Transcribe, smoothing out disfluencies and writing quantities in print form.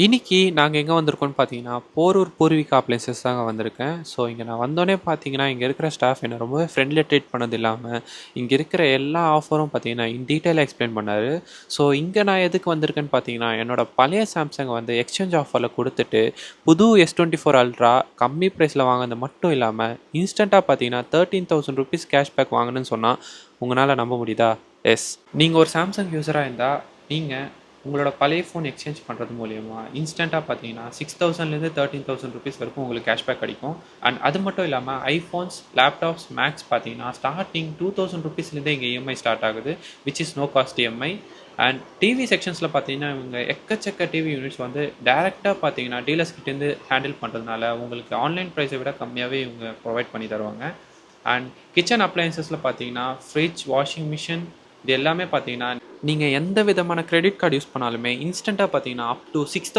இன்னைக்கு நாங்க எங்க வந்திருக்கோம்னு பார்த்தீங்கன்னா, போரூர் பூர்விகா அப்ளையன்சஸ் தாங்க வந்திருக்கேன். ஸோ, இங்க நான் வந்தோனே பார்த்தீங்கன்னா, இங்க இருக்கிற ஸ்டாஃப் என்ன ரொம்பவே ஃப்ரெண்ட்லியா ட்ரீட் பண்ணது இல்லாம, இங்க இருக்கிற எல்லா ஆஃபரும் பார்த்தீங்கன்னா, இன் டீட்டெயிலா எக்ஸ்ப்ளைன் பண்ணாரு. ஸோ, இங்க நான் எதுக்கு வந்திருக்கேன்னு பார்த்தீங்கன்னா, என்னோட பழைய சாம்சங் வந்து எக்ஸ்சேஞ்ச் ஆஃபர்ல குடுத்துட்டு, புது S24 அல்ட்ரா கம்மி பிரைஸ்ல வாங்குனது மட்டும் இல்லாம, இன்ஸ்டன்ட்டா பார்த்தீங்கன்னா, ₹13,000 கேஷ்பேக் வாங்கணும்னு சொன்னா, உங்கனால நம்ப முடியுதா? எஸ். நீங்க ஒரு சாம்சங் யூசரா இருந்தா, நீங்க உங்களோட பழைய ஃபோன் எக்ஸ்சேஞ்ச் பண்ணுறது மூலியமா இன்ஸ்டண்ட்டாக பார்த்தீங்கன்னா ₹6,000லேருந்து ₹13,000 வரைக்கும் உங்களுக்கு கேஷ்பேக் கிடைக்கும். அண்ட் அது மட்டும் இல்லாமல் ஐஃபோன்ஸ், லேப்டாப்ஸ், மேக்ஸ் பார்த்தீங்கன்னா ஸ்டார்டிங் ₹2,000லேருந்தே இங்கே இஎம்ஐ ஸ்டார்ட் ஆகுது, which is no cost EMI. And TV செக்ஷன்ஸில் பார்த்தீங்கன்னா இவங்க எக்கச்சக்க டிவி யூனிட்ஸ் வந்து டேரெக்டாக பார்த்தீங்கன்னா டீலர்ஸ் கிட்டேருந்து ஹேண்டில் பண்ணுறதுனால உங்களுக்கு ஆன்லைன் ப்ரைஸை விட கம்மியாகவே இவங்க ப்ரொவைட் பண்ணி தருவாங்க. அண்ட் கிச்சன் அப்ளையன்சஸில் பார்த்தீங்கன்னா ஃப்ரிட்ஜ், வாஷிங் மிஷின் இது எல்லாமே பார்த்தீங்கன்னா நீங்கள் எந்த விதமான கிரெடிட் கார்டு யூஸ் பண்ணாலுமே இன்ஸ்டண்ட்டாக பார்த்தீங்கன்னா அப் டு 6,000